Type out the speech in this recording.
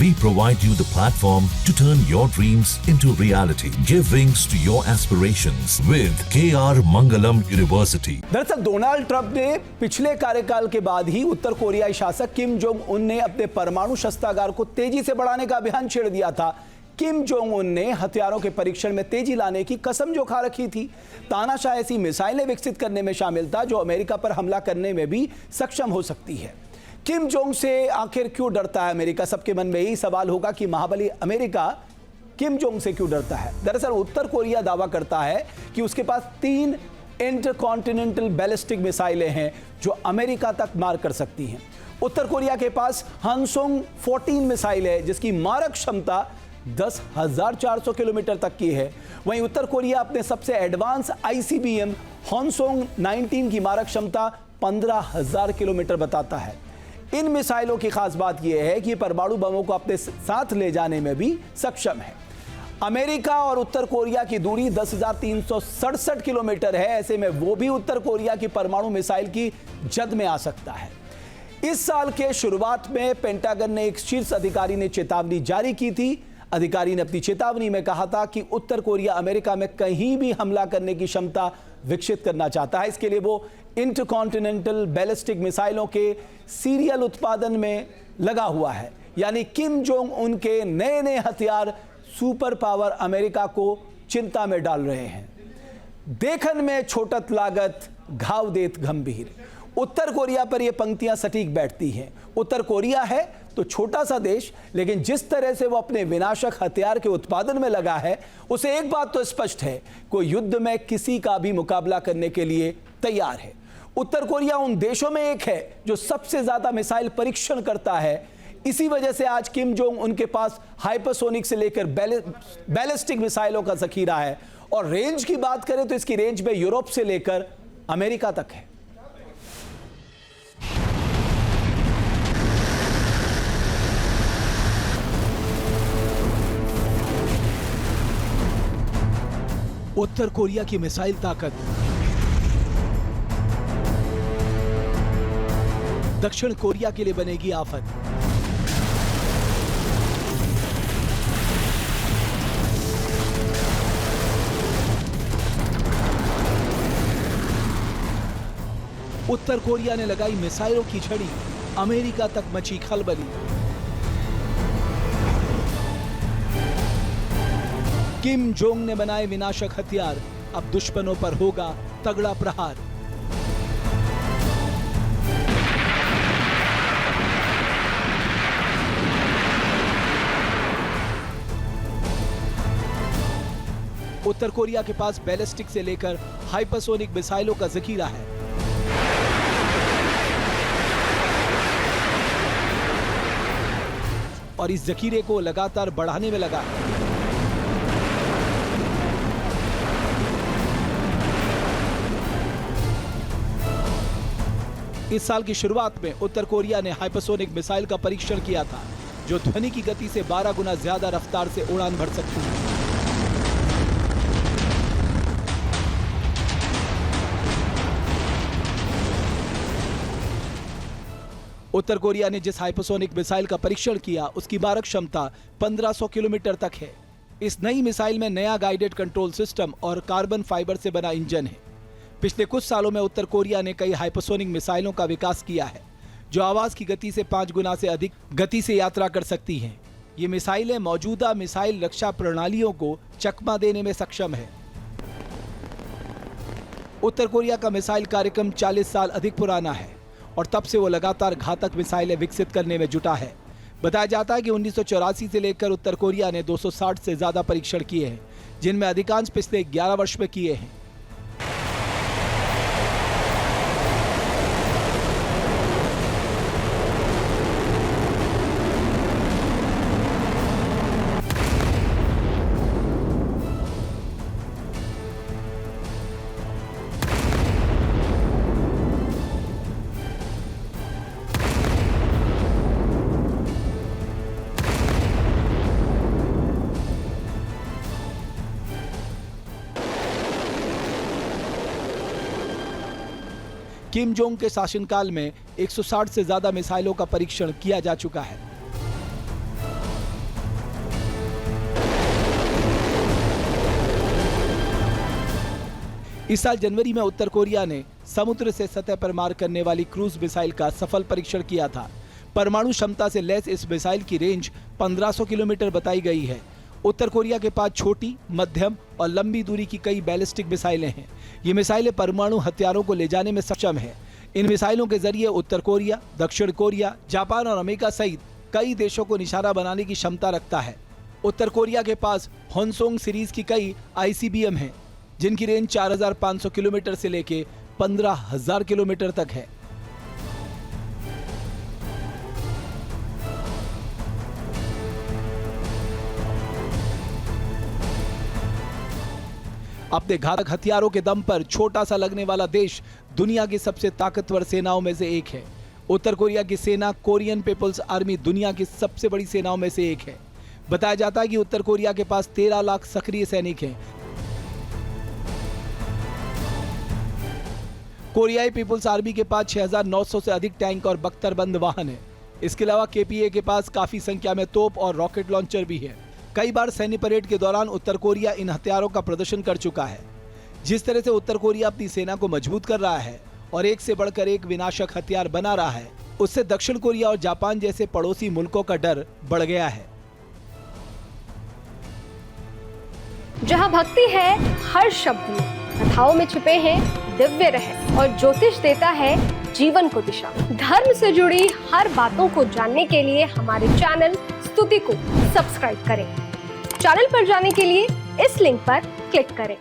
We provide you the platform to turn your dreams into reality. Give wings to your aspirations with KR Mangalam University. दरअसल Donald Trump ने पिछले कार्यकाल के बाद ही उत्तर कोरियाई शासक किम जोंग उन ने अपने परमाणु शस्त्रागार को तेजी से बढ़ाने का अभियान छेड़ दिया था। किम जोंग उन ने हथियारों के परीक्षण में तेजी लाने की कसम जो खा रखी थी। तानाशाह ऐसी मिसाइलें विकसित करने में शामिल था जो अमेरिका पर हमला करने में भी सक्षम हो सकती है। किम जोंग से आखिर क्यों डरता है अमेरिका? सबके मन में यही सवाल होगा कि महाबली अमेरिका किम जोंग से क्यों डरता है। दरअसल उत्तर कोरिया दावा करता है कि उसके पास 3 इंटरकॉन्टिनेंटल बैलिस्टिक मिसाइलें हैं जो अमेरिका तक मार कर सकती हैं। उत्तर कोरिया के पास हंसोंग 14 मिसाइल है जिसकी मारक क्षमता 10,400 किलोमीटर तक की है। वहीं उत्तर कोरिया अपने सबसे एडवांस आईसीबीएम हंसोंग 19 की मारक क्षमता 15,000 किलोमीटर बताता है। इन मिसाइलों की खास बात यह है कि परमाणु बमों को अपने साथ ले जाने में भी सक्षम है। अमेरिका और उत्तर कोरिया की दूरी 10,367 किलोमीटर है। ऐसे में वो भी उत्तर कोरिया की परमाणु मिसाइल की जद में आ सकता है। इस साल के शुरुआत में पेंटागन ने एक शीर्ष अधिकारी ने चेतावनी जारी की थी। अधिकारी ने अपनी चेतावनी में कहा था कि उत्तर कोरिया अमेरिका में कहीं भी हमला करने की क्षमता विकसित करना चाहता है। इसके लिए वो इंटरकॉन्टिनेंटल बैलिस्टिक मिसाइलों के सीरियल उत्पादन में लगा हुआ है। यानी किम जोंग उनके नए नए हथियार सुपर पावर अमेरिका को चिंता में डाल रहे हैं। देखन में छोटत लागत घाव देत गंभीर। उत्तर कोरिया पर यह पंक्तियां सटीक बैठती हैं। उत्तर कोरिया है तो छोटा सा देश, लेकिन जिस तरह से वो अपने विनाशक हथियार के उत्पादन में लगा है उसे एक बात तो स्पष्ट है, कोई युद्ध में किसी का भी मुकाबला करने के लिए तैयार है। उत्तर कोरिया उन देशों में एक है जो सबसे ज्यादा मिसाइल परीक्षण करता है। इसी वजह से आज किम जोंग उनके पास हाइपरसोनिक से लेकर बैलिस्टिक मिसाइलों का जखीरा है। और रेंज की बात करें तो इसकी रेंज में यूरोप से लेकर अमेरिका तक है। उत्तर कोरिया की मिसाइल ताकत दक्षिण कोरिया के लिए बनेगी आफत। उत्तर कोरिया ने लगाई मिसाइलों की छड़ी, अमेरिका तक मची खलबली। किम जोंग ने बनाए विनाशक हथियार, अब दुश्मनों पर होगा तगड़ा प्रहार। उत्तर कोरिया के पास बैलिस्टिक से लेकर हाइपरसोनिक मिसाइलों का जखीरा है। और इस जखीरे को लगातार बढ़ाने में लगा है। इस साल की शुरुआत में उत्तर कोरिया ने हाइपरसोनिक मिसाइल का परीक्षण किया था जो ध्वनि की गति से 12 गुना ज्यादा रफ्तार से उड़ान भर सकती है। उत्तर कोरिया ने जिस हाइपरसोनिक मिसाइल का परीक्षण किया उसकी मारक क्षमता 1500 किलोमीटर तक है। इस नई मिसाइल में नया गाइडेड कंट्रोल सिस्टम और कार्बन फाइबर से बना इंजन है। पिछले कुछ सालों में उत्तर कोरिया ने कई हाइपरसोनिक मिसाइलों का विकास किया है जो आवाज की गति से 5 गुना से अधिक गति से यात्रा कर सकती हैं। ये मिसाइलें मौजूदा मिसाइल रक्षा प्रणालियों को चकमा देने में सक्षम है। उत्तर कोरिया का मिसाइल कार्यक्रम 40 साल अधिक पुराना है और तब से वो लगातार घातक मिसाइलें विकसित करने में जुटा है। बताया जाता है कि 1984 से लेकर उत्तर कोरिया ने 260 से ज्यादा परीक्षण किए हैं, जिनमें अधिकांश पिछले 11 वर्ष में किए हैं। किम जोंग के शासनकाल में 160 से ज्यादा मिसाइलों का परीक्षण किया जा चुका है। इस साल जनवरी में उत्तर कोरिया ने समुद्र से सतह पर मार करने वाली क्रूज मिसाइल का सफल परीक्षण किया था। परमाणु क्षमता से लैस इस मिसाइल की रेंज 1500 किलोमीटर बताई गई है। उत्तर कोरिया के पास छोटी, मध्यम और लंबी दूरी की कई बैलिस्टिक मिसाइलें हैं। ये मिसाइलें परमाणु हथियारों को ले जाने में सक्षम है। इन मिसाइलों के जरिए उत्तर कोरिया, दक्षिण कोरिया, जापान और अमेरिका सहित कई देशों को निशाना बनाने की क्षमता रखता है। उत्तर कोरिया के पास होनसोंग सीरीज की कई ICBM हैं, जिनकी रेंज 4500 किलोमीटर से लेके 15000 किलोमीटर तक है। अपने घातक हथियारों के दम पर छोटा सा लगने वाला देश दुनिया की सबसे ताकतवर सेनाओं में से एक है। उत्तर कोरिया की सेना कोरियन पीपल्स आर्मी दुनिया की सबसे बड़ी सेनाओं में से एक है। बताया जाता है कि उत्तर कोरिया के पास 13 लाख सक्रिय सैनिक हैं। कोरियाई पीपल्स आर्मी के पास 6900 से अधिक टैंक और बख्तरबंद वाहन है। इसके अलावा KPA के पास काफी संख्या में तोप और रॉकेट लॉन्चर भी है। कई बार सैन्य परेड के दौरान उत्तर कोरिया इन हथियारों का प्रदर्शन कर चुका है। जिस तरह से उत्तर कोरिया अपनी सेना को मजबूत कर रहा है और एक से बढ़कर एक विनाशक हथियार बना रहा है, उससे दक्षिण कोरिया और जापान जैसे पड़ोसी मुल्कों का डर बढ़ गया है। जहाँ भक्ति है हर शब्द में, कथाओं में छुपे हैं दिव्य रहस्य और ज्योतिष देता है जीवन को दिशा। धर्म से जुड़ी हर बातों को जानने के लिए हमारे चैनल स्तुति को सब्सक्राइब करें। चैनल पर जाने के लिए इस लिंक पर क्लिक करें।